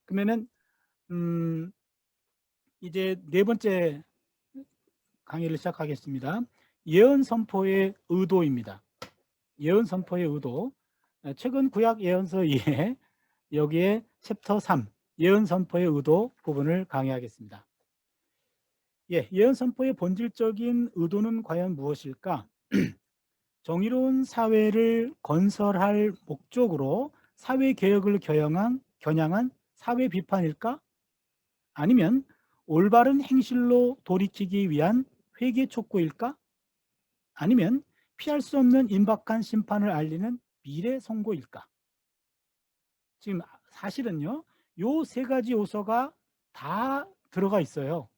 그러면은 이제 네 번째 강의를 시작하겠습니다. 예언 선포의 의도입니다. 예언 선포의 의도. 최근 구약 예언서 2에 여기에 챕터 3 예언 선포의 의도 부분을 강의하겠습니다. 예언 선포의 본질적인 의도는 과연 무엇일까? 정의로운 사회를 건설할 목적으로 사회 개혁을 겨냥한 사회 비판일까? 아니면 올바른 행실로 돌이키기 위한 회개 촉구일까? 아니면 피할 수 없는 임박한 심판을 알리는 미래 선고일까? 지금 사실은요, 요 세 가지 요소가 다 들어가 있어요.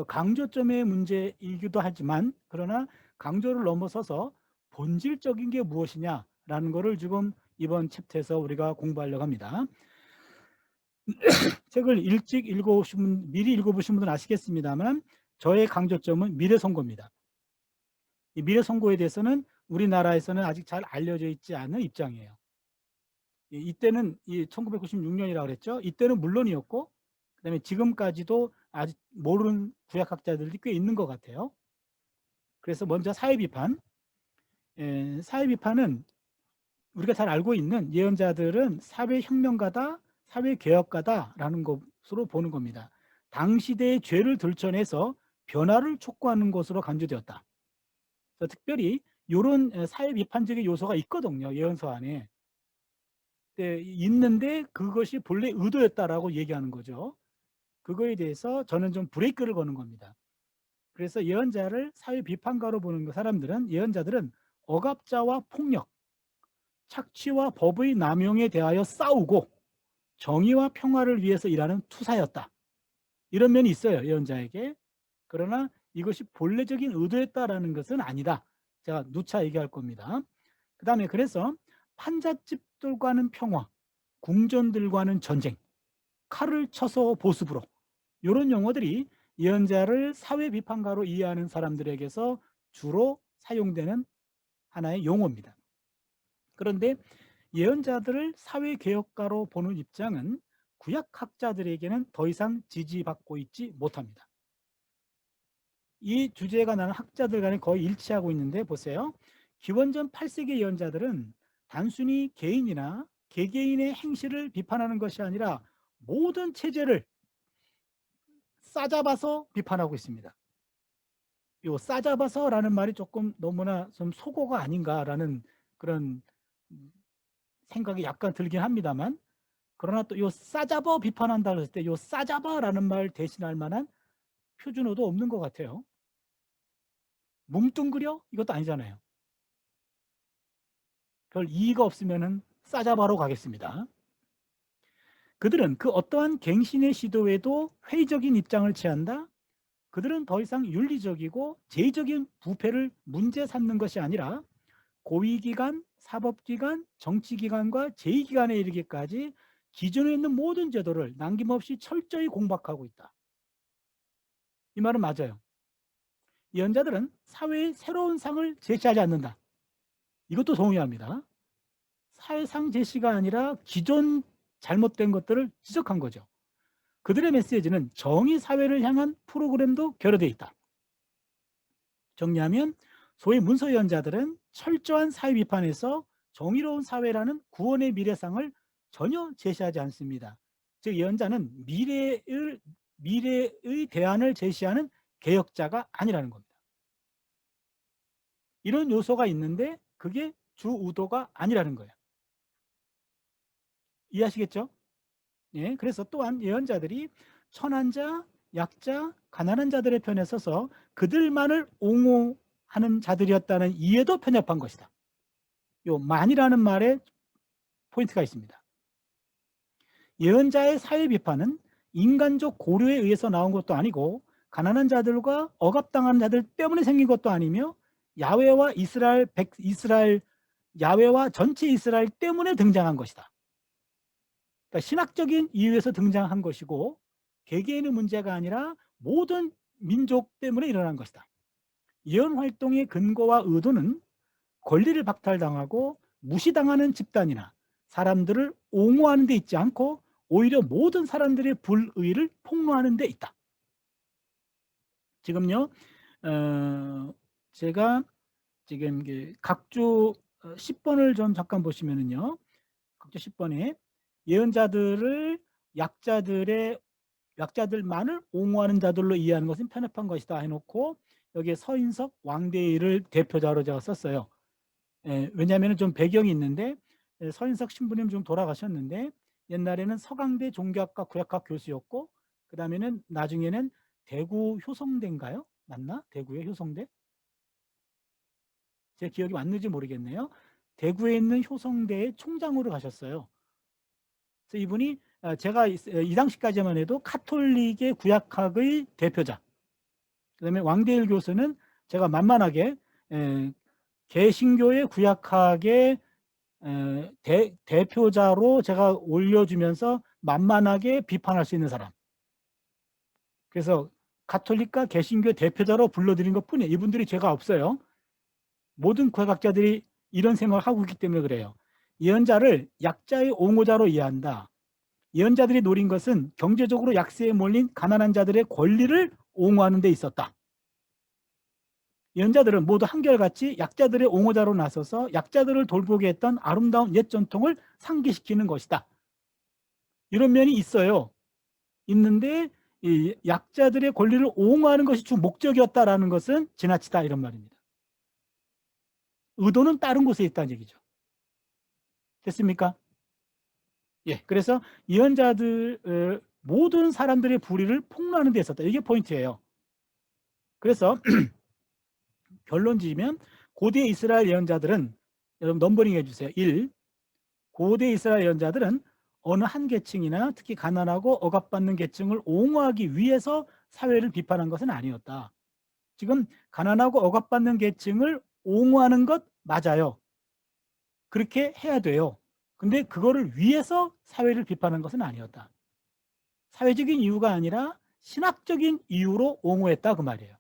강조점의 문제이기도 하지만, 그러나 강조를 넘어서서 본질적인 게 무엇이냐라는 것을 지금 이번 챕터에서 우리가 공부하려고 합니다. 책을 미리 읽어보신 분들은 아시겠습니다만, 저의 강조점은 미래 선고입니다. 이 미래 선고에 대해서는 우리나라에서는 아직 잘 알려져 있지 않은 입장이에요. 이때는 1996년이라고 그랬죠. 이때는 물론이었고, 그다음에 지금까지도 아직 모르는 구약학자들이 꽤 있는 것 같아요. 그래서 먼저 사회비판. 사회비판은 우리가 잘 알고 있는 예언자들은 사회혁명가다, 사회개혁가다라는 것으로 보는 겁니다. 당시대의 죄를 들춰내서 변화를 촉구하는 것으로 간주되었다. 특별히 이런 사회비판적인 요소가 있거든요. 예언서 안에. 있는데 그것이 본래 의도였다라고 얘기하는 거죠. 그거에 대해서 저는 좀 브레이크를 거는 겁니다. 그래서 예언자를 사회 비판가로 보는 사람들은, 예언자들은 억압자와 폭력, 착취와 법의 남용에 대하여 싸우고 정의와 평화를 위해서 일하는 투사였다. 이런 면이 있어요, 예언자에게. 그러나 이것이 본래적인 의도였다라는 것은 아니다. 제가 누차 얘기할 겁니다. 그 다음에 그래서 판잣집들과는 평화, 궁전들과는 전쟁, 칼을 쳐서 보습으로, 이런 용어들이 예언자를 사회 비판가로 이해하는 사람들에게서 주로 사용되는 하나의 용어입니다. 그런데 예언자들을 사회 개혁가로 보는 입장은 구약학자들에게는 더 이상 지지받고 있지 못합니다. 이 주제가 나는 학자들 간에 거의 일치하고 있는데, 보세요. 기원전 8세기 예언자들은 단순히 개인이나 개개인의 행실을 비판하는 것이 아니라 모든 체제를 싸잡아서 비판하고 있습니다. 요 싸잡아서라는 말이 조금 너무나 좀 속어가 아닌가라는 그런 생각이 약간 들긴 합니다만, 그러나 또 요 싸잡아 비판한다 그랬을 때 요 싸잡아라는 말 대신할 만한 표준어도 없는 것 같아요. 뭉뚱그려? 이것도 아니잖아요. 별 이의가 없으면은 싸잡아로 가겠습니다. 그들은 그 어떠한 갱신의 시도에도 회의적인 입장을 취한다. 그들은 더 이상 윤리적이고 제의적인 부패를 문제 삼는 것이 아니라 고위기관, 사법기관, 정치기관과 제2기관에 이르기까지 기존에 있는 모든 제도를 남김없이 철저히 공박하고 있다. 이 말은 맞아요. 예언자들은 사회의 새로운 상을 제시하지 않는다. 이것도 동의합니다. 사회상 제시가 아니라 기존 잘못된 것들을 지적한 거죠. 그들의 메시지는 정의 사회를 향한 프로그램도 결여되어 있다. 정리하면 소위 문서 예언자들은 철저한 사회 비판에서 정의로운 사회라는 구원의 미래상을 전혀 제시하지 않습니다. 즉 예언자는 미래의 대안을 제시하는 개혁자가 아니라는 겁니다. 이런 요소가 있는데 그게 주 의도가 아니라는 거예요. 이해하시겠죠? 예, 그래서 또한 예언자들이 천한 자, 약자, 가난한 자들의 편에 서서 그들만을 옹호하는 자들이었다는 이해도 편협한 것이다. 요 만이라는 말에 포인트가 있습니다. 예언자의 사회 비판은 인간적 고려에 의해서 나온 것도 아니고 가난한 자들과 억압당하는 자들 때문에 생긴 것도 아니며 야훼와 야훼와 전체 이스라엘 때문에 등장한 것이다. 그러니까 신학적인 이유에서 등장한 것이고 개개인의 문제가 아니라 모든 민족 때문에 일어난 것이다. 예언 활동의 근거와 의도는 권리를 박탈당하고 무시당하는 집단이나 사람들을 옹호하는 데 있지 않고 오히려 모든 사람들의 불의를 폭로하는 데 있다. 지금요, 제가 지금 각주 10번을 좀 잠깐 보시면은요. 각주 10번에 예언자들을 약자들만을 옹호하는 자들로 이해하는 것은 편협한 것이다 해놓고 여기에 서인석 왕대일을 대표자로 제가 썼어요. 왜냐하면 좀 배경이 있는데 서인석 신부님 좀 돌아가셨는데 옛날에는 서강대 종교학과 구약학 교수였고 그 다음에는 나중에는 대구 효성대인가요? 맞나? 대구의 효성대? 제 기억이 맞는지 모르겠네요. 대구에 있는 효성대의 총장으로 가셨어요. 그래서 이분이 제가 이 당시까지만 해도 카톨릭의 구약학의 대표자, 그 다음에 왕대일 교수는 제가 만만하게 개신교의 구약학의 대표자로 제가 올려주면서 만만하게 비판할 수 있는 사람. 그래서 가톨릭과 개신교 대표자로 불러드린 것 뿐이에요. 이분들이 죄가 없어요. 모든 구약학자들이 이런 생각을 하고 있기 때문에 그래요. 예언자를 약자의 옹호자로 이해한다. 예언자들이 노린 것은 경제적으로 약세에 몰린 가난한 자들의 권리를 옹호하는 데 있었다. 예언자들은 모두 한결같이 약자들의 옹호자로 나서서 약자들을 돌보게 했던 아름다운 옛 전통을 상기시키는 것이다. 이런 면이 있어요. 있는데 이 약자들의 권리를 옹호하는 것이 주 목적이었다라는 것은 지나치다 이런 말입니다. 의도는 다른 곳에 있다는 얘기죠. 됐습니까? 예, 그래서 예언자들 모든 사람들의 불의를 폭로하는 데 있었다. 이게 포인트예요. 그래서 결론 지으면 고대 이스라엘 예언자들은 여러분 넘버링 해주세요. 1. 고대 이스라엘 예언자들은 어느 한 계층이나 특히 가난하고 억압받는 계층을 옹호하기 위해서 사회를 비판한 것은 아니었다. 지금 가난하고 억압받는 계층을 옹호하는 것 맞아요. 그렇게 해야 돼요. 근데 그거를 위해서 사회를 비판한 것은 아니었다. 사회적인 이유가 아니라 신학적인 이유로 옹호했다 그 말이에요.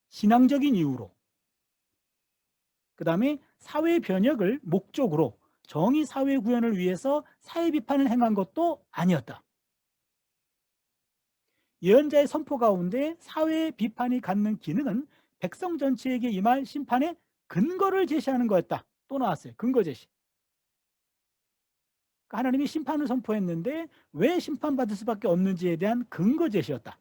신앙적인 이유로. 그 다음에 사회 변혁을 목적으로 정의 사회 구현을 위해서 사회 비판을 행한 것도 아니었다. 예언자의 선포 가운데 사회 비판이 갖는 기능은 백성 전체에게 임할 심판의 근거를 제시하는 거였다. 또 나왔어요. 근거 제시. 그러니까 하나님이 심판을 선포했는데 왜 심판받을 수밖에 없는지에 대한 근거 제시였다.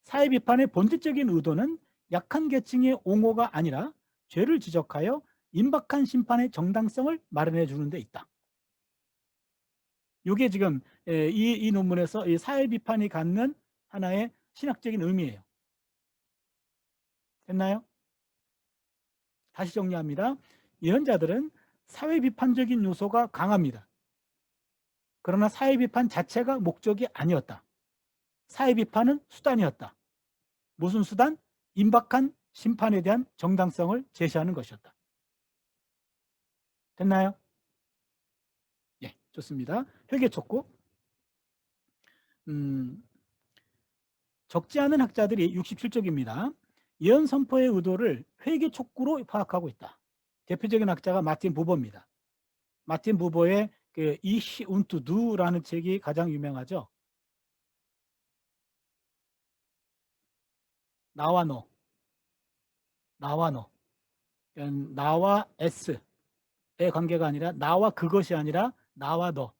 사회 비판의 본질적인 의도는 약한 계층의 옹호가 아니라 죄를 지적하여 임박한 심판의 정당성을 마련해 주는 데 있다. 이게 지금 이 논문에서 이 사회 비판이 갖는 하나의 신학적인 의미예요. 됐나요? 다시 정리합니다. 예언자들은 사회 비판적인 요소가 강합니다. 그러나 사회 비판 자체가 목적이 아니었다. 사회 비판은 수단이었다. 무슨 수단? 임박한 심판에 대한 정당성을 제시하는 것이었다. 됐나요? 예, 좋습니다. 회계 촉구. 적지 않은 학자들이 67쪽입니다. 예언 선포의 의도를 회계 촉구로 파악하고 있다. 대표적인 학자가 마틴 부버입니다. 마틴 부버의 그 Ich und Du라는 책이 가장 유명하죠. 나와 너, 나와 너, 나와 S의 관계가 아니라 나와 그것이 아니라 나와 너.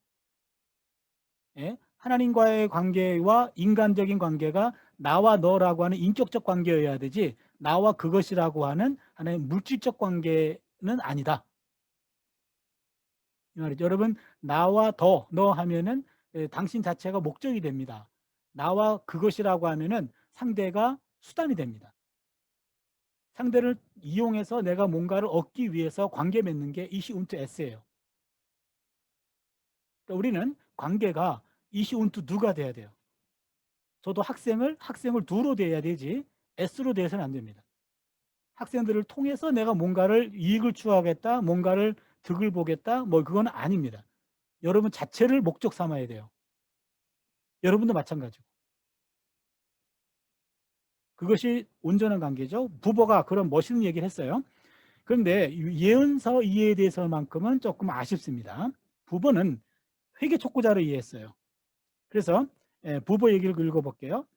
예? 하나님과의 관계와 인간적인 관계가 나와 너라고 하는 인격적 관계여야 되지 나와 그것이라고 하는 하나의 물질적 관계는 아니다. 이 말이죠. 여러분 나와 너 하면은 당신 자체가 목적이 됩니다. 나와 그것이라고 하면은 상대가 수단이 됩니다. 상대를 이용해서 내가 뭔가를 얻기 위해서 관계 맺는 게 이시 운트 S예요. 그러니까 우리는 관계가 이시 운트 누가 돼야 돼요. 저도 학생을 두로 대해야 되지 S로 대해서는 안 됩니다. 학생들을 통해서 내가 뭔가를 이익을 추구하겠다, 뭔가를 득을 보겠다, 뭐 그건 아닙니다. 여러분 자체를 목적 삼아야 돼요. 여러분도 마찬가지고. 그것이 온전한 관계죠. 부버가 그런 멋있는 얘기를 했어요. 그런데 예언서 이해에 대해서만큼은 조금 아쉽습니다. 부보는 회개 촉구자로 이해했어요. 그래서 부보 얘기를 읽어볼게요.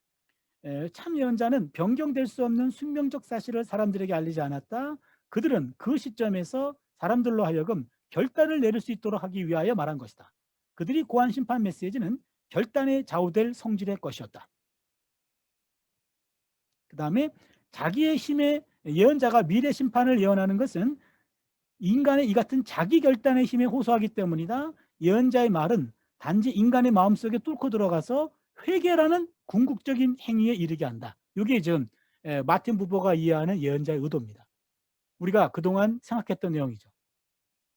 참 예언자는 변경될 수 없는 숙명적 사실을 사람들에게 알리지 않았다. 그들은 그 시점에서 사람들로 하여금 결단을 내릴 수 있도록 하기 위하여 말한 것이다. 그들이 고한 심판 메시지는 결단에 좌우될 성질의 것이었다. 그 다음에 자기의 힘에 예언자가 미래 심판을 예언하는 것은 인간의 이 같은 자기 결단의 힘에 호소하기 때문이다. 예언자의 말은 단지 인간의 마음속에 뚫고 들어가서 회개라는 궁극적인 행위에 이르게 한다. 이게 지금 마틴 부버가 이해하는 예언자의 의도입니다. 우리가 그동안 생각했던 내용이죠.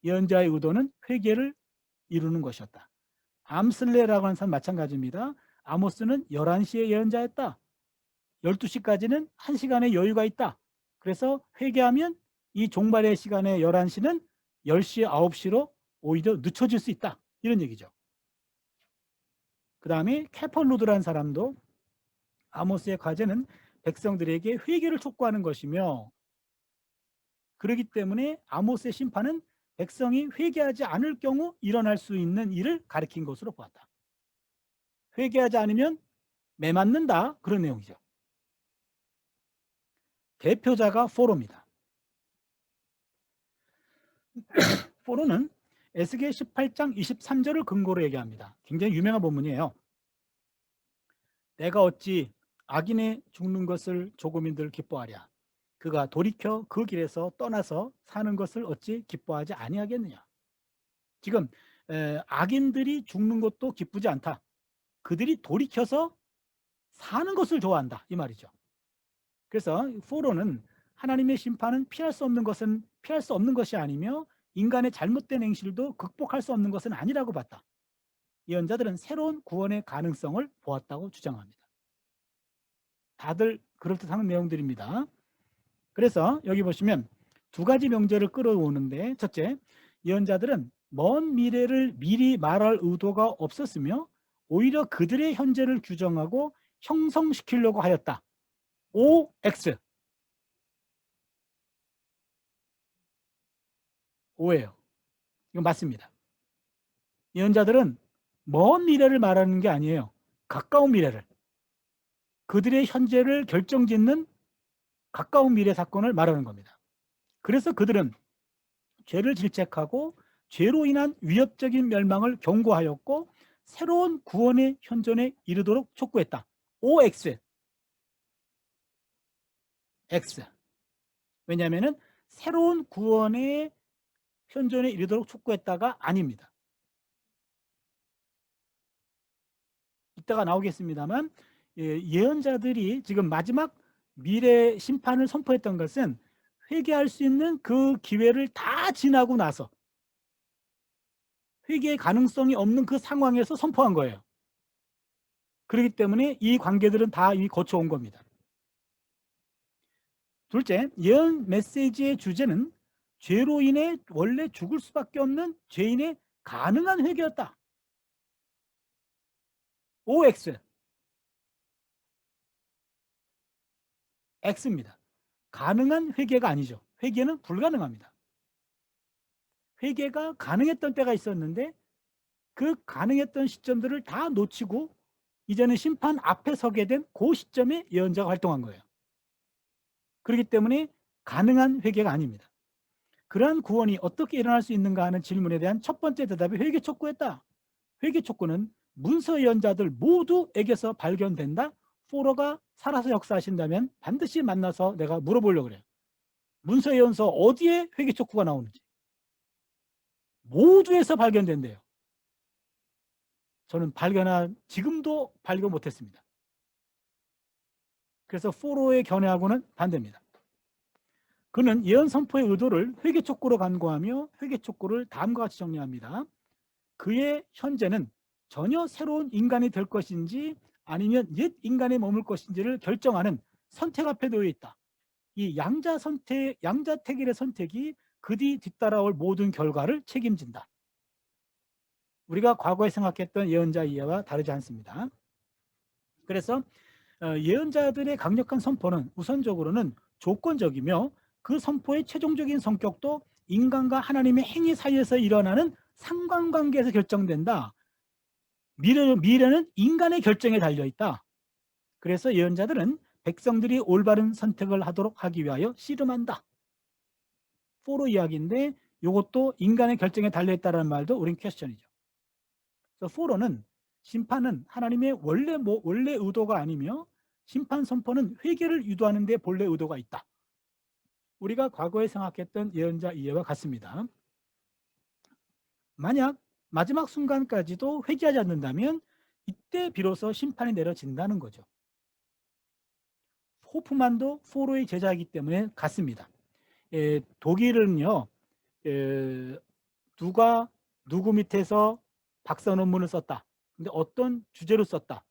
예언자의 의도는 회개를 이루는 것이었다. 암슬레라고 하는 사람 마찬가지입니다. 아모스는 11시에 예언자였다. 12시까지는 1시간의 여유가 있다. 그래서 회개하면 이 종말의 시간의 11시는 10시, 9시로 오히려 늦춰질 수 있다. 이런 얘기죠. 그 다음에 케펄루드라는 사람도 아모스의 과제는 백성들에게 회개를 촉구하는 것이며, 그렇기 때문에 아모스의 심판은 백성이 회개하지 않을 경우 일어날 수 있는 일을 가리킨 것으로 보았다. 회개하지 않으면 매 맞는다. 그런 내용이죠. 대표자가 포로입니다. 포로는 에스겔 18장 23절을 근거로 얘기합니다. 굉장히 유명한 본문이에요. 내가 어찌 악인의 죽는 것을 조금인들 기뻐하랴. 그가 돌이켜 그 길에서 떠나서 사는 것을 어찌 기뻐하지 아니하겠느냐. 지금 악인들이 죽는 것도 기쁘지 않다. 그들이 돌이켜서 사는 것을 좋아한다. 이 말이죠. 그래서 포로는 하나님의 심판은 피할 수 없는 것이 아니며 인간의 잘못된 행실도 극복할 수 없는 것은 아니라고 봤다. 예언자들은 새로운 구원의 가능성을 보았다고 주장합니다. 다들 그럴듯한 내용들입니다. 그래서 여기 보시면 두 가지 명제를 끌어오는데, 첫째, 예언자들은 먼 미래를 미리 말할 의도가 없었으며 오히려 그들의 현재를 규정하고 형성시키려고 하였다. OX. O예요. 이건 맞습니다. 예언자들은 먼 미래를 말하는 게 아니에요. 가까운 미래를, 그들의 현재를 결정짓는 가까운 미래 사건을 말하는 겁니다. 그래서 그들은 죄를 질책하고 죄로 인한 위협적인 멸망을 경고하였고 새로운 구원의 현존에 이르도록 촉구했다. OX. X. 왜냐하면 새로운 구원의 현존에 이르도록 촉구했다가 아닙니다. 이따가 나오겠습니다만 예언자들이 지금 마지막 미래 심판을 선포했던 것은 회개할 수 있는 그 기회를 다 지나고 나서 회개의 가능성이 없는 그 상황에서 선포한 거예요. 그렇기 때문에 이 관계들은 다 이미 거쳐온 겁니다. 둘째, 예언 메시지의 주제는 죄로 인해 원래 죽을 수밖에 없는 죄인의 가능한 회개였다. OX. X입니다. 가능한 회개가 아니죠. 회개는 불가능합니다. 회개가 가능했던 때가 있었는데 그 가능했던 시점들을 다 놓치고 이제는 심판 앞에 서게 된 그 시점에 예언자가 활동한 거예요. 그렇기 때문에 가능한 회개가 아닙니다. 그러한 구원이 어떻게 일어날 수 있는가 하는 질문에 대한 첫 번째 대답이 회개 촉구였다. 회개 촉구는 문서 예언자들 모두에게서 발견된다. 포로가 살아서 역사하신다면 반드시 만나서 내가 물어보려고 그래요. 문서 예언서 어디에 회개 촉구가 나오는지. 모두에서 발견된대요. 저는 지금도 발견 못했습니다. 그래서 포로의 견해하고는 반대입니다. 그는 예언 선포의 의도를 회개 촉구로 간구하며 회개 촉구를 다음과 같이 정리합니다. 그의 현재는 전혀 새로운 인간이 될 것인지 아니면 옛 인간에 머물 것인지를 결정하는 선택 앞에 놓여 있다. 이 양자택일의 선택이 그뒤 뒤따라올 모든 결과를 책임진다. 우리가 과거에 생각했던 예언자 이해와 다르지 않습니다. 그래서 예언자들의 강력한 선포는 우선적으로는 조건적이며 그 선포의 최종적인 성격도 인간과 하나님의 행위 사이에서 일어나는 상관관계에서 결정된다. 미래는 인간의 결정에 달려있다. 그래서 예언자들은 백성들이 올바른 선택을 하도록 하기 위하여 씨름한다. 포로 이야기인데 이것도 인간의 결정에 달려있다는 말도 우린 퀘스천이죠. 그래서 포로는 심판은 하나님의 원래 의도가 아니며 심판 선포는 회개를 유도하는 데 본래 의도가 있다. 우리가 과거에 생각했던 예언자 이해와 같습니다. 만약 마지막 순간까지도 회개하지 않는다면 이때 비로소 심판이 내려진다는 거죠. 호프만도 포로의 제자이기 때문에 같습니다. 독일은요, 누가 누구 밑에서 박사 논문을 썼다. 근데 어떤 주제로 썼다.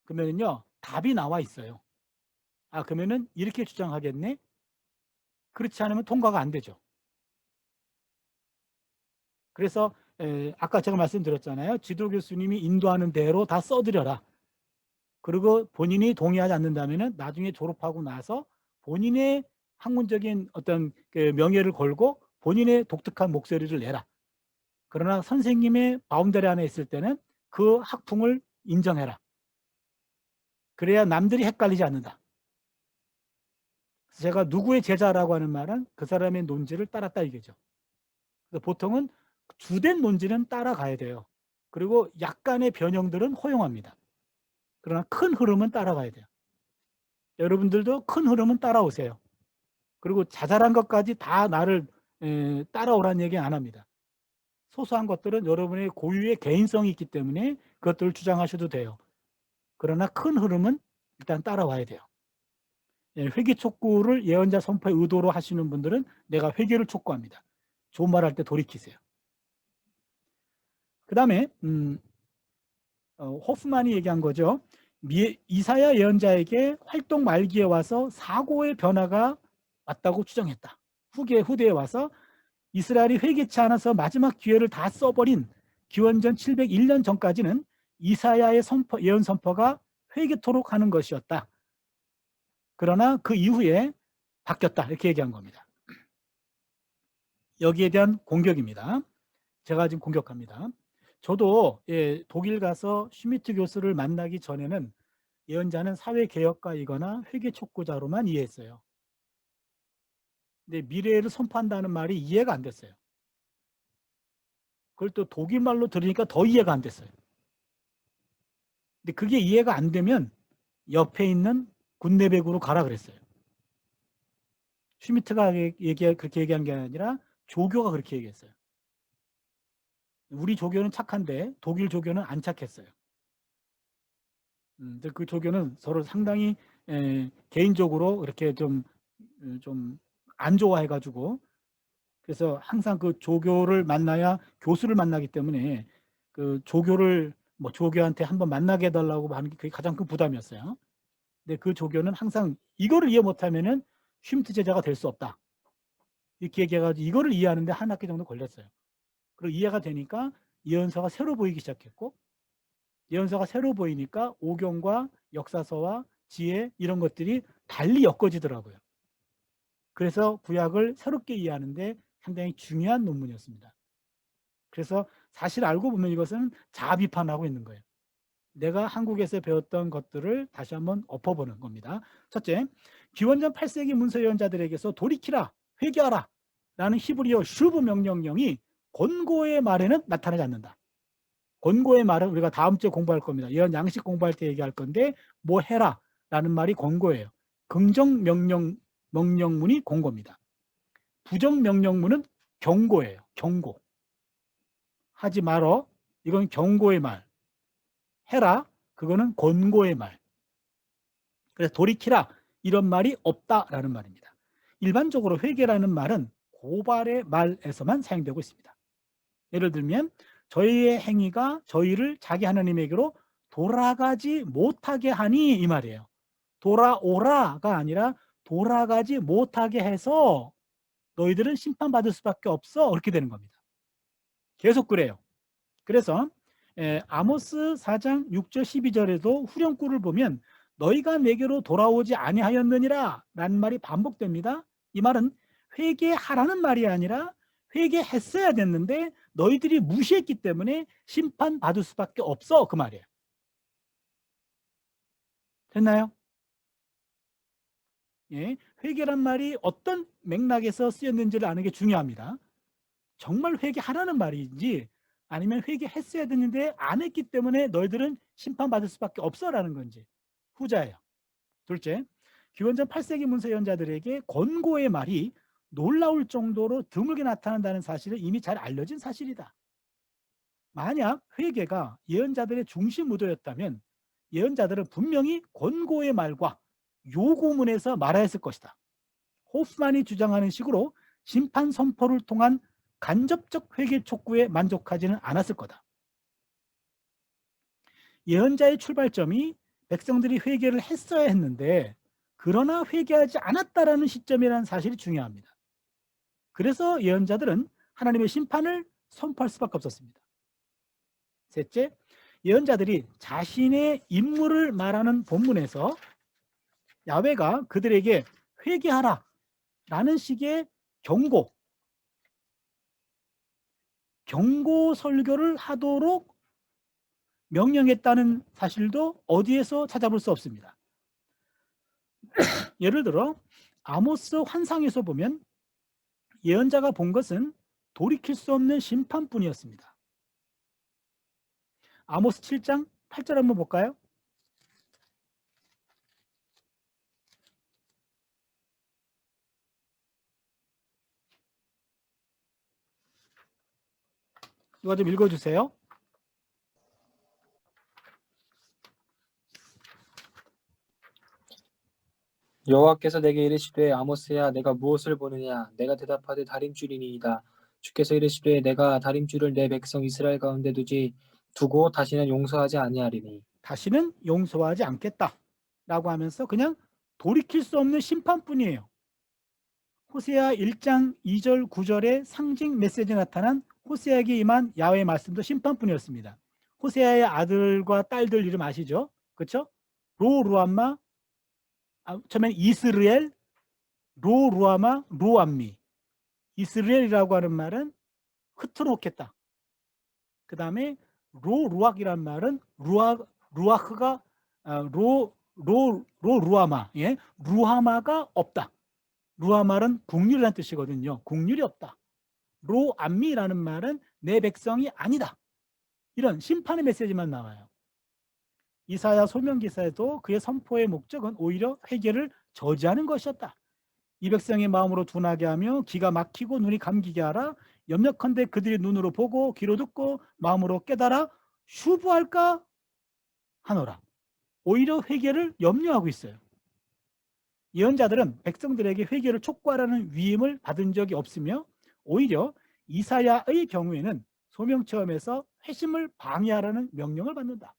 그러면요, 답이 나와 있어요. 아, 그러면은 이렇게 주장하겠네. 그렇지 않으면 통과가 안 되죠. 그래서 아까 제가 말씀드렸잖아요. 지도 교수님이 인도하는 대로 다 써드려라. 그리고 본인이 동의하지 않는다면 나중에 졸업하고 나서 본인의 학문적인 어떤 그 명예를 걸고 본인의 독특한 목소리를 내라. 그러나 선생님의 바운더리 안에 있을 때는 그 학풍을 인정해라. 그래야 남들이 헷갈리지 않는다. 제가 누구의 제자라고 하는 말은 그 사람의 논지를 따랐다 이거죠. 그래서 보통은 주된 논지는 따라가야 돼요. 그리고 약간의 변형들은 허용합니다. 그러나 큰 흐름은 따라가야 돼요. 여러분들도 큰 흐름은 따라오세요. 그리고 자잘한 것까지 다 나를 따라오라는 얘기 안 합니다. 소소한 것들은 여러분의 고유의 개인성이 있기 때문에 그것들을 주장하셔도 돼요. 그러나 큰 흐름은 일단 따라와야 돼요. 회개 촉구를 예언자 선포의 의도로 하시는 분들은 내가 회개를 촉구합니다. 좋은 말 할 때 돌이키세요. 그 다음에 호프만이 얘기한 거죠. 이사야 예언자에게 활동 말기에 와서 사고의 변화가 왔다고 추정했다. 후대에 와서 이스라엘이 회개치 않아서 마지막 기회를 다 써버린 기원전 701년 전까지는 이사야의 예언 선포가 회개토록 하는 것이었다. 그러나 그 이후에 바뀌었다. 이렇게 얘기한 겁니다. 여기에 대한 공격입니다. 제가 지금 공격합니다. 저도 독일 가서 슈미트 교수를 만나기 전에는 예언자는 사회개혁가이거나 회개 촉구자로만 이해했어요. 근데 미래를 선포한다는 말이 이해가 안 됐어요. 그걸 또 독일말로 들으니까 더 이해가 안 됐어요. 근데 그게 이해가 안 되면 옆에 있는 군내백으로 가라 그랬어요. 슈미트가 그렇게 얘기한 게 아니라 조교가 그렇게 얘기했어요. 우리 조교는 착한데 독일 조교는 안 착했어요. 그 조교는 서로 상당히 개인적으로 이렇게 좀 안 좋아해가지고 그래서 항상 그 조교를 만나야 교수를 만나기 때문에 그 조교를 조교한테 한번 만나게 해달라고 하는 게 그게 가장 큰 부담이었어요. 근데 그 조교는 항상 이거를 이해 못하면은 쉼트 제자가 될 수 없다. 이렇게 얘기해가지고 이거를 이해하는데 한 학기 정도 걸렸어요. 그리고 이해가 되니까 예언서가 새로 보이기 시작했고 예언서가 새로 보이니까 오경과 역사서와 지혜 이런 것들이 달리 엮어지더라고요. 그래서 구약을 새롭게 이해하는데 상당히 중요한 논문이었습니다. 그래서 사실 알고 보면 이것은 자아 비판하고 있는 거예요. 내가 한국에서 배웠던 것들을 다시 한번 엎어보는 겁니다. 첫째, 기원전 8세기 문서 예언자들에게서 돌이키라, 회개하라 라는 히브리어 슈브 명령령이 권고의 말에는 나타나지 않는다. 권고의 말은 우리가 다음 주에 공부할 겁니다. 예언 양식 공부할 때 얘기할 건데 뭐 해라 라는 말이 권고예요. 긍정 명령문이 권고입니다. 부정 명령문은 경고예요. 경고. 하지 말어. 이건 경고의 말. 해라. 그거는 권고의 말. 그래서 돌이키라. 이런 말이 없다라는 말입니다. 일반적으로 회개라는 말은 고발의 말에서만 사용되고 있습니다. 예를 들면 저희의 행위가 저희를 자기 하나님에게로 돌아가지 못하게 하니 이 말이에요. 돌아오라가 아니라 돌아가지 못하게 해서 너희들은 심판받을 수밖에 없어. 이렇게 되는 겁니다. 계속 그래요. 그래서 아모스 4장 6절 12절에도 후렴구를 보면 너희가 내게로 돌아오지 아니하였느니라 라는 말이 반복됩니다. 이 말은 회개하라는 말이 아니라 회개했어야 됐는데 너희들이 무시했기 때문에 심판받을 수밖에 없어, 그 말이에요. 됐나요? 예, 회개란 말이 어떤 맥락에서 쓰였는지를 아는 게 중요합니다. 정말 회개하라는 말인지 아니면 회개했어야 됐는데 안 했기 때문에 너희들은 심판받을 수밖에 없어라는 건지, 후자예요. 둘째, 기원전 8세기 문서 예언자들에게 권고의 말이 놀라울 정도로 드물게 나타난다는 사실은 이미 잘 알려진 사실이다. 만약 회개가 예언자들의 중심 의도였다면 예언자들은 분명히 권고의 말과 요구문에서 말하였을 것이다. 호프만이 주장하는 식으로 심판 선포를 통한 간접적 회개 촉구에 만족하지는 않았을 거다. 예언자의 출발점이 백성들이 회개를 했어야 했는데 그러나 회개하지 않았다라는 시점이라는 사실이 중요합니다. 그래서 예언자들은 하나님의 심판을 선포할 수밖에 없었습니다. 셋째, 예언자들이 자신의 임무를 말하는 본문에서 야훼가 그들에게 회개하라 라는 식의 경고 설교를 하도록 명령했다는 사실도 어디에서 찾아볼 수 없습니다. 예를 들어 아모스 환상에서 보면 예언자가 본 것은 돌이킬 수 없는 심판뿐이었습니다. 아모스 7장 8절 한번 볼까요? 이거 좀 읽어주세요. 여호와께서 내게 이르시되 아모스야 내가 무엇을 보느냐 내가 대답하되 다림줄이니이다. 주께서 이르시되 내가 다림줄을 내 백성 이스라엘 가운데 두고 다시는 용서하지 아니하리니. 다시는 용서하지 않겠다 라고 하면서 그냥 돌이킬 수 없는 심판뿐이에요. 호세아 1장 2절 9절의 상징 메시지에 나타난 호세아에게 임한 야훼의 말씀도 심판뿐이었습니다. 호세아의 아들과 딸들 이름 아시죠? 그렇죠? 로루암마, 처음엔 이스르엘, 로루아마, 로암미. 이스라엘이라고 하는 말은 흩어놓겠다. 그 다음에 로루악이란 말은 루아흐가 루아마, 예? 루하마가 없다. 루하말은 국률이라는 뜻이거든요. 국률이 없다. 로암미라는 말은 내 백성이 아니다. 이런 심판의 메시지만 나와요. 이사야 소명기사에도 그의 선포의 목적은 오히려 회개를 저지하는 것이었다. 이 백성의 마음으로 둔하게 하며 귀가 막히고 눈이 감기게 하라. 염려컨대 그들이 눈으로 보고 귀로 듣고 마음으로 깨달아 슈부할까 하노라. 오히려 회개를 염려하고 있어요. 예언자들은 백성들에게 회개를 촉구하라는 위임을 받은 적이 없으며 오히려 이사야의 경우에는 소명체험에서 회심을 방해하라는 명령을 받는다.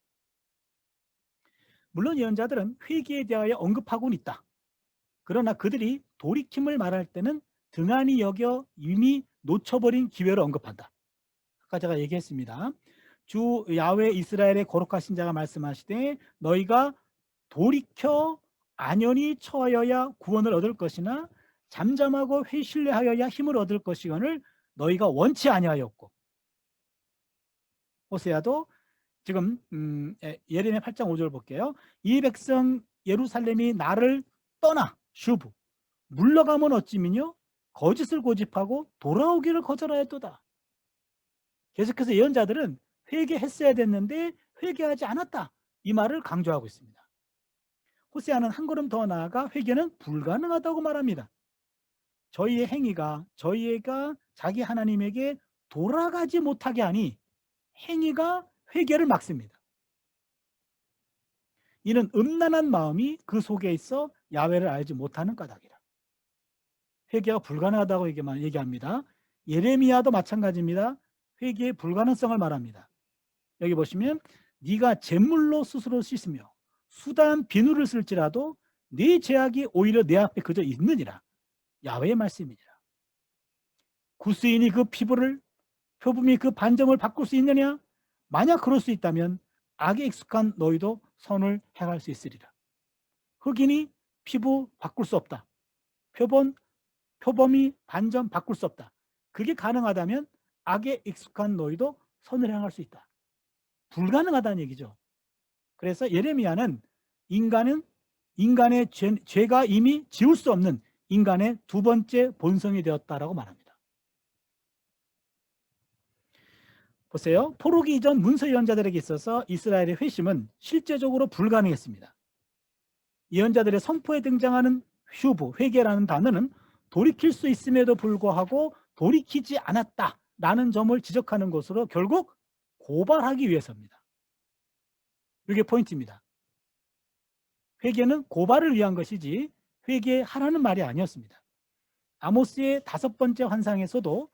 물론 예언자들은 회개에 대하여 언급하고는 있다. 그러나 그들이 돌이킴을 말할 때는 등한히 여겨 이미 놓쳐버린 기회를 언급한다. 아까 제가 얘기했습니다. 주 야훼 이스라엘의 거룩하신 자가 말씀하시되 너희가 돌이켜 안연히 처하여야 구원을 얻을 것이나 잠잠하고 회신뢰하여야 힘을 얻을 것이거늘 너희가 원치 아니하였고. 호세아도 지금 예레미야 8장 5절 볼게요. 이 백성 예루살렘이 나를 떠나 슈브 물러가면 어찌미뇨 거짓을 고집하고 돌아오기를 거절하였도다. 계속해서 예언자들은 회개했어야 됐는데 회개하지 않았다. 이 말을 강조하고 있습니다. 호세아는 한 걸음 더 나아가 회개는 불가능하다고 말합니다. 저희의 행위가 저희가 자기 하나님에게 돌아가지 못하게 하니 행위가 회개를 막습니다. 이는 음란한 마음이 그 속에 있어 야훼를 알지 못하는 까닭이라. 회개가 불가능하다고 얘기합니다. 예레미야도 마찬가지입니다. 회개의 불가능성을 말합니다. 여기 보시면 네가 제물로 스스로 씻으며 수단 비누를 쓸지라도 네 죄악이 오히려 내 앞에 그저 있느니라. 야훼의 말씀이니라. 구스인이 그 피부를 표범이 그 반점을 바꿀 수 있느냐? 만약 그럴 수 있다면 악에 익숙한 너희도 선을 행할 수 있으리라. 흑인이 피부 바꿀 수 없다. 표본 표범이 반전 바꿀 수 없다. 그게 가능하다면 악에 익숙한 너희도 선을 행할 수 있다. 불가능하다는 얘기죠. 그래서 예레미야는 인간의 죄가 이미 지울 수 없는 인간의 두 번째 본성이 되었다라고 말합니다. 보세요. 포로기 이전 문서 예언자들에게 있어서 이스라엘의 회심은 실제적으로 불가능했습니다. 예언자들의 선포에 등장하는 슈브, 회개라는 단어는 돌이킬 수 있음에도 불구하고 돌이키지 않았다라는 점을 지적하는 것으로 결국 고발하기 위해서입니다. 이게 포인트입니다. 회개는 고발을 위한 것이지 회개하라는 말이 아니었습니다. 아모스의 5번째 환상에서도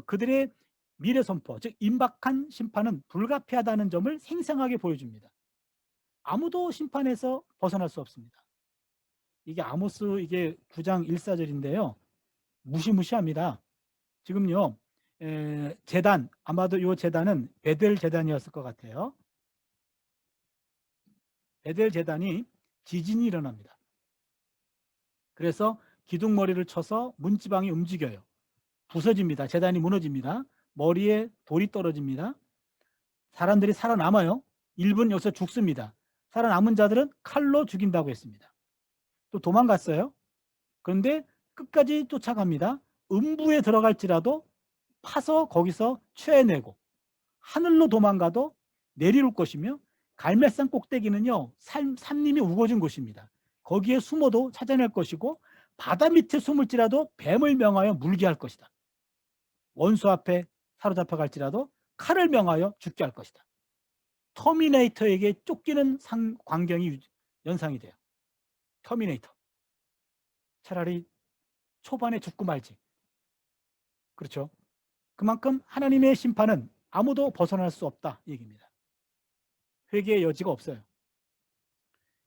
그들의 미래 선포, 즉 임박한 심판은 불가피하다는 점을 생생하게 보여줍니다. 아무도 심판에서 벗어날 수 없습니다. 이게 아모스 이게 9장 1~4절인데요. 무시무시합니다. 지금요, 제단, 아마도 이 제단은 베델 제단이었을 것 같아요. 베델 제단이 지진이 일어납니다. 그래서 기둥머리를 쳐서 문지방이 움직여요. 부서집니다. 제단이 무너집니다. 머리에 돌이 떨어집니다. 사람들이 살아남아요. 일부는 여기서 죽습니다. 살아남은 자들은 칼로 죽인다고 했습니다. 또 도망갔어요. 그런데 끝까지 쫓아갑니다. 음부에 들어갈지라도 파서 거기서 취해내고 하늘로 도망가도 내리올 것이며 갈멜산 꼭대기는요 산림이 우거진 곳입니다. 거기에 숨어도 찾아낼 것이고 바다 밑에 숨을지라도 뱀을 명하여 물게 할 것이다. 원수 앞에 사로잡혀 갈지라도 칼을 명하여 죽게 할 것이다. 터미네이터에게 쫓기는 광경이 연상이 돼요. 터미네이터. 차라리 초반에 죽고 말지. 그렇죠? 그만큼 하나님의 심판은 아무도 벗어날 수 없다 이 얘기입니다. 회개의 여지가 없어요.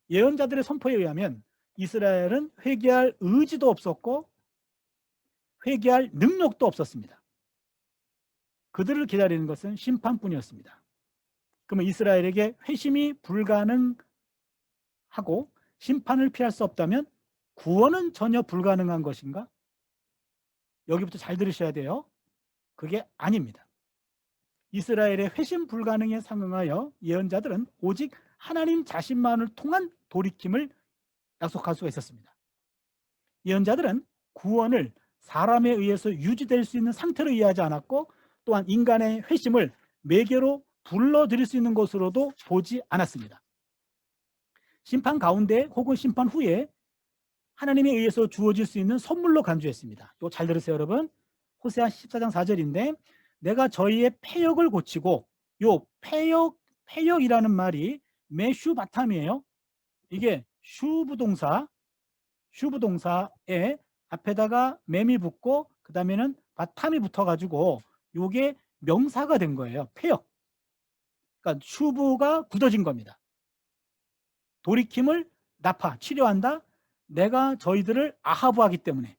예언자들의 선포에 의하면 이스라엘은 회개할 의지도 없었고 회개할 능력도 없었습니다. 그들을 기다리는 것은 심판뿐이었습니다. 그러면 이스라엘에게 회심이 불가능하고 심판을 피할 수 없다면 구원은 전혀 불가능한 것인가? 여기부터 잘 들으셔야 돼요. 그게 아닙니다. 이스라엘의 회심 불가능에 상응하여 예언자들은 오직 하나님 자신만을 통한 돌이킴을 약속할 수가 있었습니다. 예언자들은 구원을 사람에 의해서 유지될 수 있는 상태로 이해하지 않았고 또한 인간의 회심을 매개로 불러들일 수 있는 것으로도 보지 않았습니다. 심판 가운데 혹은 심판 후에 하나님에 의해서 주어질 수 있는 선물로 간주했습니다. 이거 잘 들으세요 여러분. 호세아 14장 4절인데 내가 저희의 패역을 고치고 요 패역이라는 말이 메슈 바탐이에요. 이게 슈부동사에 앞에다가 맴이 붙고 그 다음에는 바탐이 붙어가지고 요게 명사가 된 거예요. 패역. 그러니까 슈부가 굳어진 겁니다. 돌이킴을 치료한다. 내가 저희들을 아하브하기 때문에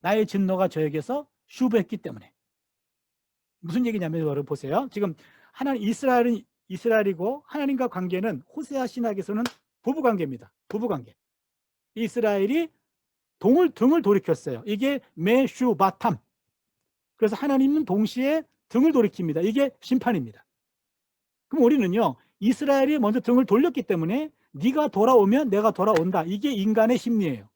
나의 진노가 저에게서 슈부했기 때문에. 무슨 얘기냐면 여러분 보세요. 지금 하나님 이스라엘은 이스라엘이고 하나님과 관계는 호세아 신학에서는 부부관계입니다. 부부관계. 이스라엘이 등을 돌이켰어요. 이게 메슈바탐. 그래서 하나님은 동시에 등을 돌이킵니다. 이게 심판입니다. 그럼 우리는요 이스라엘이 먼저 등을 돌렸기 때문에 네가 돌아오면 내가 돌아온다. 이게 인간의 심리예요.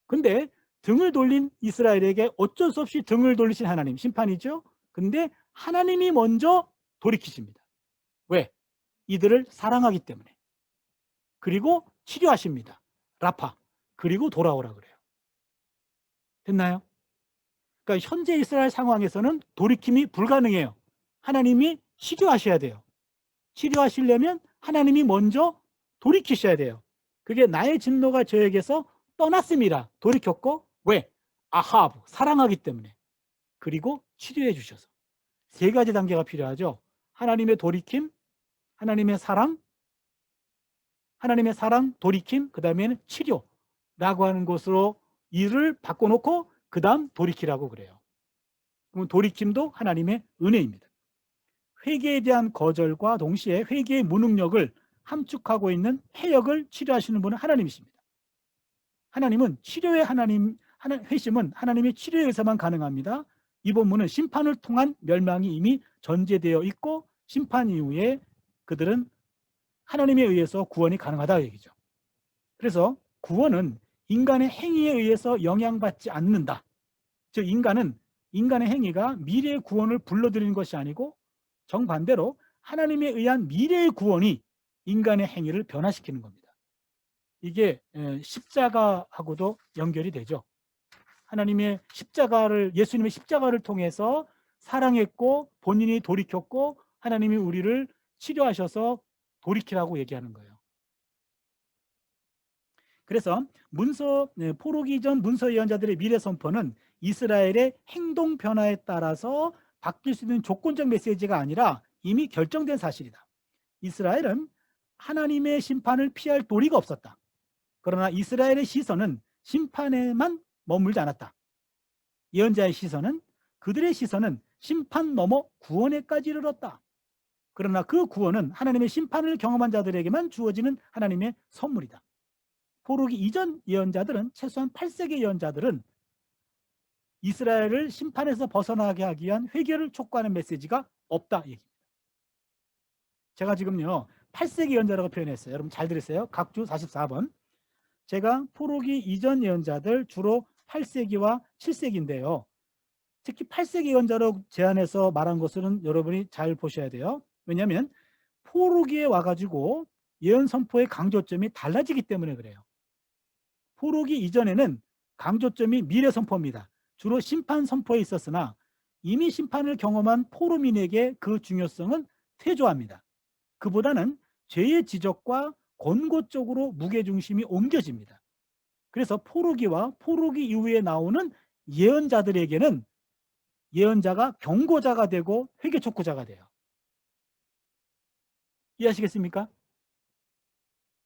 근데 등을 돌린 이스라엘에게 어쩔 수 없이 등을 돌리신 하나님, 심판이죠. 근데 하나님이 먼저 돌이키십니다. 왜? 이들을 사랑하기 때문에. 그리고 치료하십니다. 라파. 그리고 돌아오라 그래요. 됐나요? 그러니까 현재 이스라엘 상황에서는 돌이킴이 불가능해요. 하나님이 치료하셔야 돼요. 치료하시려면 하나님이 먼저 돌이키셔야 돼요. 그게 나의 진노가 저에게서 떠났습니다. 돌이켰고 왜? 아하브, 사랑하기 때문에. 그리고 치료해 주셔서. 3가지 단계가 필요하죠. 하나님의 돌이킴, 하나님의 사랑, 돌이킴, 그 다음에는 치료라고 하는 것으로 일을 바꿔놓고 그 다음 돌이키라고 그래요. 그럼 돌이킴도 하나님의 은혜입니다. 회개에 대한 거절과 동시에 회개의 무능력을 함축하고 있는 해역을 치료하시는 분은 하나님이십니다. 하나님은 치료의 하나님, 회심은 하나님의 치료에 의해서만 가능합니다. 이 본문은 심판을 통한 멸망이 이미 전제되어 있고 심판 이후에 그들은 하나님에 의해서 구원이 가능하다 얘기죠. 그래서 구원은 인간의 행위에 의해서 영향받지 않는다. 즉 인간의 행위가 미래의 구원을 불러들이는 것이 아니고 정반대로 하나님에 의한 미래의 구원이 인간의 행위를 변화시키는 겁니다. 이게 십자가하고도 연결이 되죠. 예수님의 십자가를 통해서 사랑했고 본인이 돌이켰고 하나님이 우리를 치료하셔서 돌이키라고 얘기하는 거예요. 그래서 포로기 이전 문서 예언자들의 미래 선포는 이스라엘의 행동 변화에 따라서 바뀔 수 있는 조건적 메시지가 아니라 이미 결정된 사실이다. 이스라엘은 하나님의 심판을 피할 도리가 없었다. 그러나 이스라엘의 시선은 심판에만 머물지 않았다. 그들의 시선은 심판 넘어 구원에까지 이르렀다. 그러나 그 구원은 하나님의 심판을 경험한 자들에게만 주어지는 하나님의 선물이다. 포로기 이전 예언자들은 최소한 8세기 예언자들은 이스라엘을 심판에서 벗어나게 하기 위한 회개를 촉구하는 메시지가 없다 얘기입니다. 제가 지금요 8세기 예언자라고 표현했어요. 여러분 잘 들으세요. 각주 44번. 제가 포로기 이전 예언자들 주로 8세기와 7세기인데요. 특히 8세기 예언자로 제안해서 말한 것은 여러분이 잘 보셔야 돼요. 왜냐하면 포로기에 와가지고 예언 선포의 강조점이 달라지기 때문에 그래요. 포로기 이전에는 강조점이 미래 선포입니다. 주로 심판 선포에 있었으나 이미 심판을 경험한 포로민에게 그 중요성은 퇴조합니다. 그보다는 죄의 지적과 권고 쪽으로 무게중심이 옮겨집니다. 그래서 포로기와 포로기 이후에 나오는 예언자들에게는 예언자가 경고자가 되고 회개 촉구자가 돼요. 이해하시겠습니까?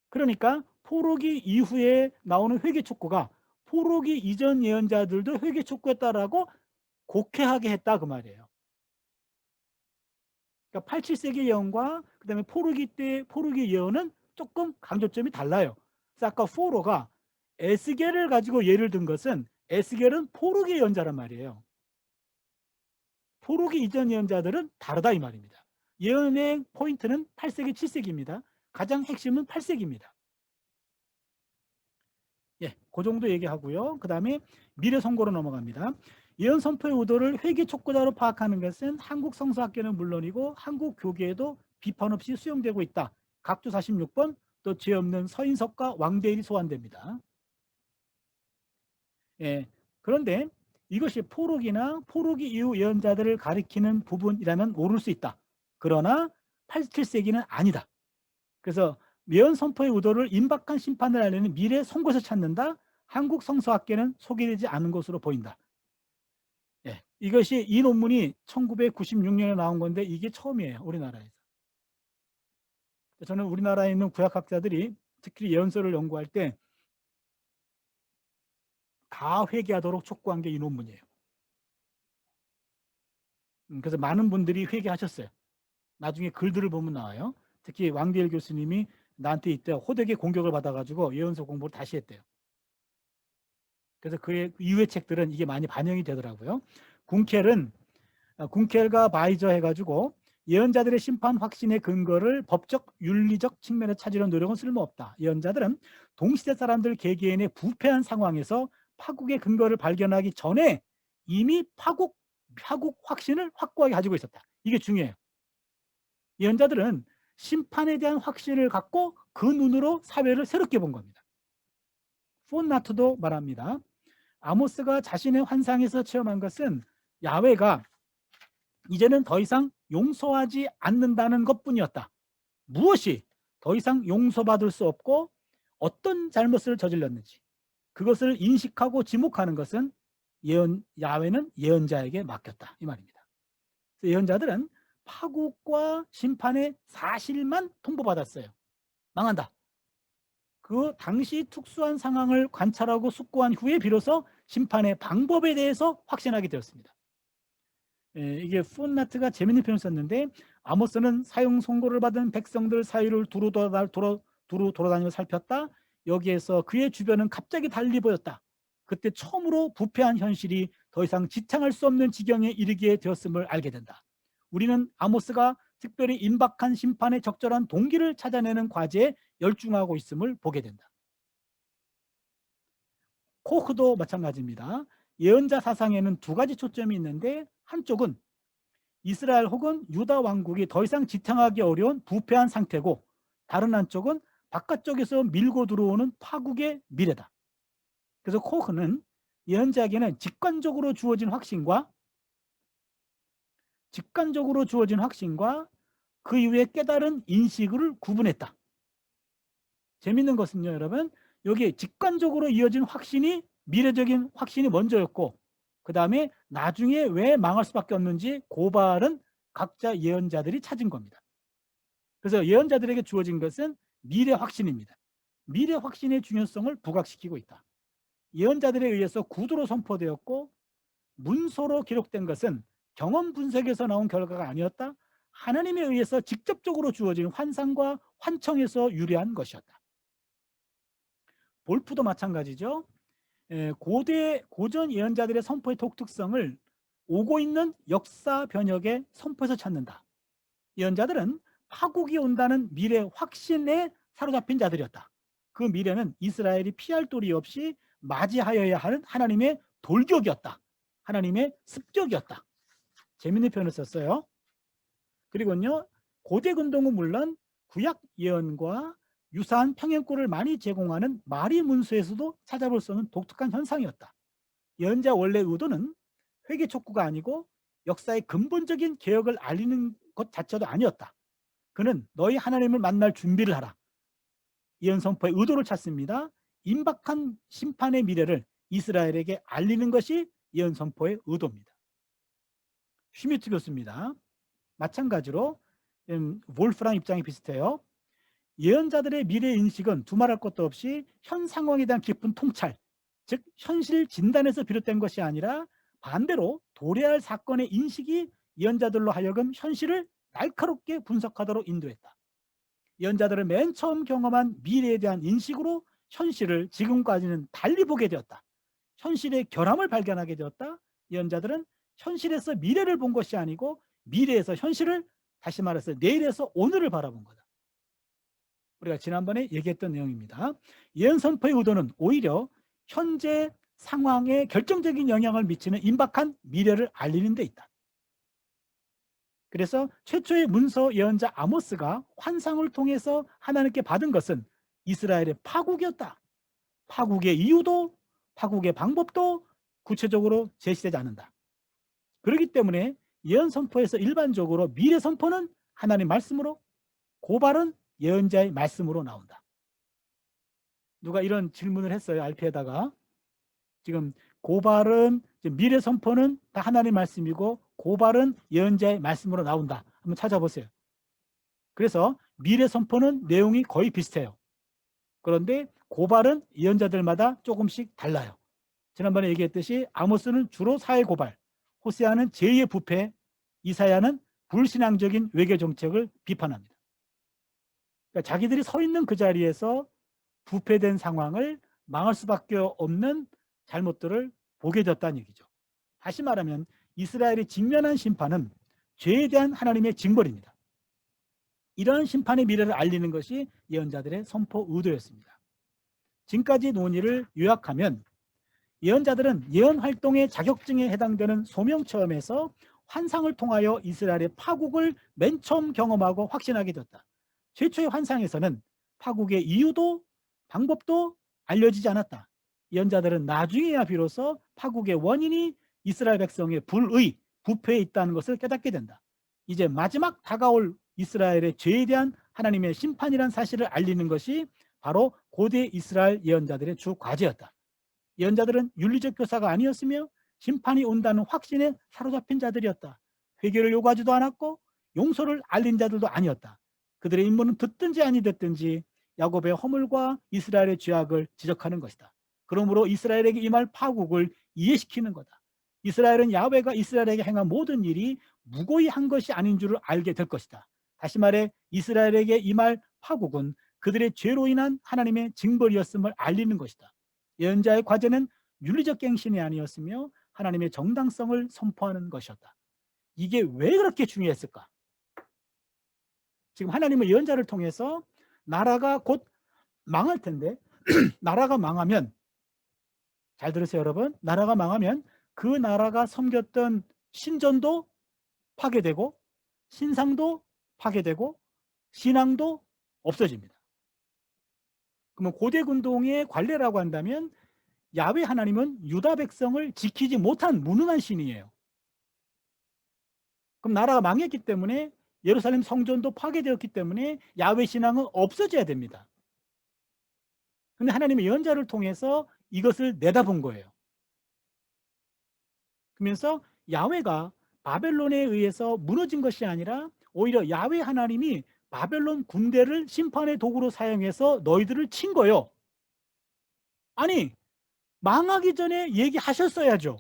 그러니까 포로기 이후에 나오는 회개 촉구가 포로기 이전 예언자들도 회개 촉구했다라고 곡해하게 했다 그 말이에요. 그러니까 8, 7세기 예언과 그다음에 포로기 때 포로기 예언은 조금 강조점이 달라요. 그래서 아까 포로가 에스겔을 가지고 예를 든 것은 에스겔은 포로기 예언자란 말이에요. 포로기 이전 예언자들은 다르다 이 말입니다. 예언의 포인트는 8세기, 7세기입니다. 가장 핵심은 8세기입니다. 예, 그 정도 얘기하고요. 그 다음에 미래 선고로 넘어갑니다. 예언 선포의 의도를 회개 촉구자로 파악하는 것은 한국 성서학계는 물론이고 한국 교계에도 비판 없이 수용되고 있다. 각주 46번 또 죄 없는 서인석과 왕대일이 소환됩니다. 예, 그런데 이것이 포로기나 포로기 이후 예언자들을 가리키는 부분이라면 모를 수 있다. 그러나 8, 7세기는 아니다. 그래서 예언 선포의 의도를 임박한 심판을 알리는 미래 선고에서 찾는다. 한국 성서학계는 소개되지 않은 것으로 보인다. 예, 이것이 이 논문이 1996년에 나온 건데 이게 처음이에요. 우리나라에서. 저는 우리나라에 있는 구약학자들이 특히 예언서를 연구할 때 다 회개하도록 촉구한 게 이 논문이에요. 그래서 많은 분들이 회개하셨어요. 나중에 글들을 보면 나와요. 특히 왕대일 교수님이 나한테 이때 호되게 공격을 받아가지고 예언서 공부를 다시 했대요. 그래서 그의 이후의 책들은 이게 많이 반영이 되더라고요. 군켈과 바이저 해가지고 예언자들의 심판 확신의 근거를 법적 윤리적 측면에 찾으려는 노력은 쓸모없다. 예언자들은 동시대 사람들 개개인의 부패한 상황에서 파국의 근거를 발견하기 전에 이미 파국 확신을 확고하게 가지고 있었다. 이게 중요해요. 예언자들은 심판에 대한 확신을 갖고 그 눈으로 사회를 새롭게 본 겁니다. 폰나트도 말합니다. 아모스가 자신의 환상에서 체험한 것은 야훼가 이제는 더 이상 용서하지 않는다는 것뿐이었다. 무엇이 더 이상 용서받을 수 없고 어떤 잘못을 저질렀는지 그것을 인식하고 지목하는 것은 야훼는 예언자에게 맡겼다 이 말입니다. 예언자들은 파국과 심판의 사실만 통보받았어요. 망한다. 그 당시 특수한 상황을 관찰하고 숙고한 후에 비로소 심판의 방법에 대해서 확신하게 되었습니다. 이게 폰나트가 재밌는 표현을 썼는데 아모스는 사형 선고를 받은 백성들 사이를 두루 돌아다니며 살폈다. 여기에서 그의 주변은 갑자기 달리 보였다. 그때 처음으로 부패한 현실이 더 이상 지탱할 수 없는 지경에 이르게 되었음을 알게 된다. 우리는 아모스가 특별히 임박한 심판의 적절한 동기를 찾아내는 과제에 열중하고 있음을 보게 된다. 코흐도 마찬가지입니다. 예언자 사상에는 두 가지 초점이 있는데, 한쪽은 이스라엘 혹은 유다 왕국이 더 이상 지탱하기 어려운 부패한 상태고, 다른 한쪽은 바깥쪽에서 밀고 들어오는 파국의 미래다. 그래서 코흐는 예언자에게는 직관적으로 주어진 확신과 그 이후에 깨달은 인식을 구분했다. 재밌는 것은요, 여러분, 여기 직관적으로 이어진 확신이, 미래적인 확신이 먼저였고, 그 다음에 나중에 왜 망할 수밖에 없는지 고발은 각자 예언자들이 찾은 겁니다. 그래서 예언자들에게 주어진 것은 미래 확신입니다. 미래 확신의 중요성을 부각시키고 있다. 예언자들에 의해서 구두로 선포되었고, 문서로 기록된 것은 경험 분석에서 나온 결과가 아니었다. 하나님에 의해서 직접적으로 주어진 환상과 환청에서 유래한 것이었다. 볼프도 마찬가지죠. 고전 예언자들의 선포의 독특성을 오고 있는 역사 변혁의 선포에서 찾는다. 예언자들은 파국이 온다는 미래 확신에 사로잡힌 자들이었다. 그 미래는 이스라엘이 피할 도리 없이 맞이하여야 하는 하나님의 돌격이었다. 하나님의 습격이었다. 재밌는 표현을 썼어요. 그리고요, 고대 근동은 물론 구약 예언과 유사한 평행꼴을 많이 제공하는 마리 문서에서도 찾아볼 수 없는 독특한 현상이었다. 예언자 원래 의도는 회개 촉구가 아니고 역사의 근본적인 개혁을 알리는 것 자체도 아니었다. 그는 너희 하나님을 만날 준비를 하라. 예언 선포의 의도를 찾습니다. 임박한 심판의 미래를 이스라엘에게 알리는 것이 예언 선포의 의도입니다. 슈미트 교수입니다. 마찬가지로 wolfram 입장이 비슷해요. 예언자들의 미래 인식은 두말할 것도 없이 현 상황에 대한 깊은 통찰, 즉 현실 진단에서 비롯된 것이 아니라 반대로 도래할 사건의 인식이 예언자들로 하여금 현실을 날카롭게 분석하도록 인도했다. 예언자들은 맨 처음 경험한 미래에 대한 인식으로 현실을 지금까지는 달리 보게 되었다. 현실의 결함을 발견하게 되었다. 예언자들은 현실에서 미래를 본 것이 아니고 미래에서 현실을, 다시 말해서 내일에서 오늘을 바라본 거다. 우리가 지난번에 얘기했던 내용입니다. 예언 선포의 의도는 오히려 현재 상황에 결정적인 영향을 미치는 임박한 미래를 알리는 데 있다. 그래서 최초의 문서 예언자 아모스가 환상을 통해서 하나님께 받은 것은 이스라엘의 파국이었다. 파국의 이유도 파국의 방법도 구체적으로 제시되지 않는다. 그렇기 때문에 예언 선포에서 일반적으로 미래 선포는 하나님 말씀으로, 고발은 예언자의 말씀으로 나온다. 누가 이런 질문을 했어요, RP에다가. 지금 고발은, 미래 선포는 다 하나님 말씀이고 고발은 예언자의 말씀으로 나온다. 한번 찾아보세요. 그래서 미래 선포는 내용이 거의 비슷해요. 그런데 고발은 예언자들마다 조금씩 달라요. 지난번에 얘기했듯이 아모스는 주로 사회 고발, 호세아는 제2의 부패, 이사야는 불신앙적인 외교 정책을 비판합니다. 그러니까 자기들이 서 있는 그 자리에서 부패된 상황을 망할 수밖에 없는 잘못들을 보게 됐다는 얘기죠. 다시 말하면 이스라엘이 직면한 심판은 죄에 대한 하나님의 징벌입니다. 이러한 심판의 미래를 알리는 것이 예언자들의 선포 의도였습니다. 지금까지 논의를 요약하면 예언자들은 예언 활동의 자격증에 해당되는 소명 체험에서 환상을 통하여 이스라엘의 파국을 맨 처음 경험하고 확신하게 되었다. 최초의 환상에서는 파국의 이유도 방법도 알려지지 않았다. 예언자들은 나중에야 비로소 파국의 원인이 이스라엘 백성의 불의, 부패에 있다는 것을 깨닫게 된다. 이제 마지막 다가올 이스라엘의 죄에 대한 하나님의 심판이란 사실을 알리는 것이 바로 고대 이스라엘 예언자들의 주 과제였다. 예언자들은 윤리적 교사가 아니었으며 심판이 온다는 확신에 사로잡힌 자들이었다. 회개를 요구하지도 않았고 용서를 알린 자들도 아니었다. 그들의 임무는 듣든지 아니 듣든지 야곱의 허물과 이스라엘의 죄악을 지적하는 것이다. 그러므로 이스라엘에게 임할 파국을 이해시키는 거다. 이스라엘은 야훼가 이스라엘에게 행한 모든 일이 무고히 한 것이 아닌 줄을 알게 될 것이다. 다시 말해 이스라엘에게 임할 파국은 그들의 죄로 인한 하나님의 징벌이었음을 알리는 것이다. 예언자의 과제는 윤리적 갱신이 아니었으며 하나님의 정당성을 선포하는 것이었다. 이게 왜 그렇게 중요했을까? 지금 하나님은 예언자를 통해서 나라가 곧 망할 텐데 나라가 망하면, 잘 들으세요 여러분, 나라가 망하면 그 나라가 섬겼던 신전도 파괴되고 신상도 파괴되고 신앙도 없어집니다. 그러면 고대 군동의 관례라고 한다면 야훼 하나님은 유다 백성을 지키지 못한 무능한 신이에요. 그럼 나라가 망했기 때문에 예루살렘 성전도 파괴되었기 때문에 야훼 신앙은 없어져야 됩니다. 근데 하나님의 예언자를 통해서 이것을 내다본 거예요. 그러면서 야훼가 바벨론에 의해서 무너진 것이 아니라 오히려 야훼 하나님이 바벨론 군대를 심판의 도구로 사용해서 너희들을 친 거예요. 아니, 망하기 전에 얘기하셨어야죠.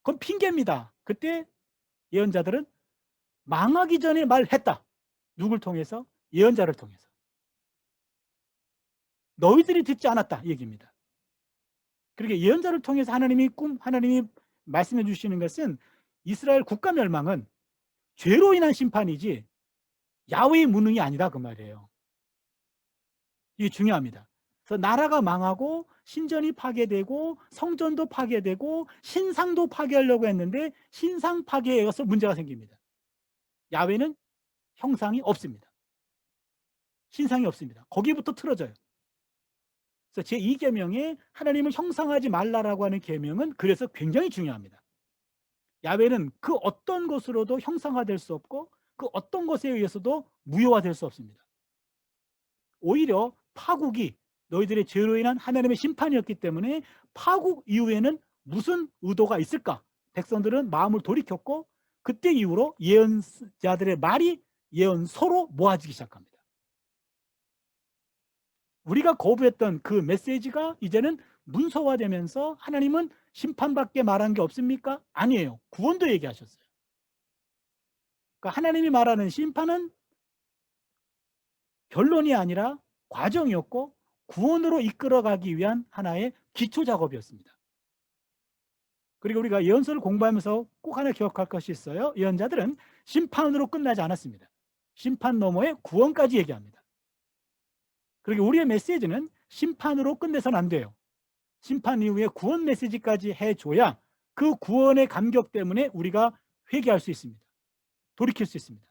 그건 핑계입니다. 그때 예언자들은 망하기 전에 말했다. 누굴 통해서? 예언자를 통해서. 너희들이 듣지 않았다 이 얘기입니다. 그러니까 예언자를 통해서 하나님이 말씀해 주시는 것은 이스라엘 국가 멸망은 죄로 인한 심판이지 야훼의 무능이 아니다 그 말이에요. 이게 중요합니다. 그래서 나라가 망하고 신전이 파괴되고 성전도 파괴되고 신상도 파괴하려고 했는데 신상 파괴에 의해서 문제가 생깁니다. 야훼는 형상이 없습니다. 신상이 없습니다. 거기부터 틀어져요. 그래서 제2계명에 하나님을 형상하지 말라라고 하는 계명은 그래서 굉장히 중요합니다. 야훼는 그 어떤 것으로도 형상화될 수 없고 그 어떤 것에 의해서도 무효화될 수 없습니다. 오히려 파국이 너희들의 죄로 인한 하나님의 심판이었기 때문에 파국 이후에는 무슨 의도가 있을까? 백성들은 마음을 돌이켰고 그때 이후로 예언자들의 말이 예언서로 모아지기 시작합니다. 우리가 거부했던 그 메시지가 이제는 문서화되면서 하나님은 심판밖에 말한 게 없습니까? 아니에요. 구원도 얘기하셨어요. 그러니까 하나님이 말하는 심판은 결론이 아니라 과정이었고 구원으로 이끌어가기 위한 하나의 기초 작업이었습니다. 그리고 우리가 예언서를 공부하면서 꼭 하나 기억할 것이 있어요. 예언자들은 심판으로 끝나지 않았습니다. 심판 너머의 구원까지 얘기합니다. 그리고 우리의 메시지는 심판으로 끝내서는 안 돼요. 심판 이후에 구원 메시지까지 해줘야 그 구원의 감격 때문에 우리가 회개할 수 있습니다. 돌이킬 수 있습니다.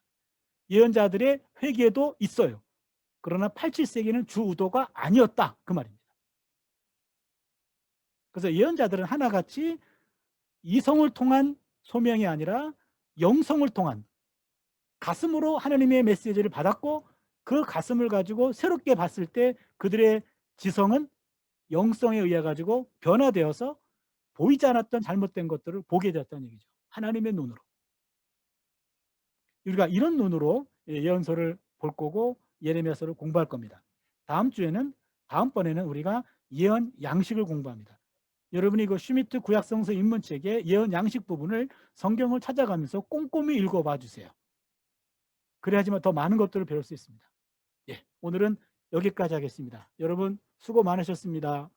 예언자들의 회개도 있어요. 그러나 87세기는 주 의도가 아니었다 그 말입니다. 그래서 예언자들은 하나같이 이성을 통한 소명이 아니라 영성을 통한 가슴으로 하나님의 메시지를 받았고 그 가슴을 가지고 새롭게 봤을 때 그들의 지성은 영성에 의해 가지고 변화되어서 보이지 않았던 잘못된 것들을 보게 되었다는 얘기죠. 하나님의 눈으로. 우리가 이런 눈으로 예언서를 볼 거고 예레미야서를 공부할 겁니다. 다음번에는 우리가 예언 양식을 공부합니다. 여러분이 그 슈미트 구약성서 입문책의 예언 양식 부분을 성경을 찾아가면서 꼼꼼히 읽어봐 주세요. 그래야지만 더 많은 것들을 배울 수 있습니다. 예, 오늘은 여기까지 하겠습니다. 여러분 수고 많으셨습니다.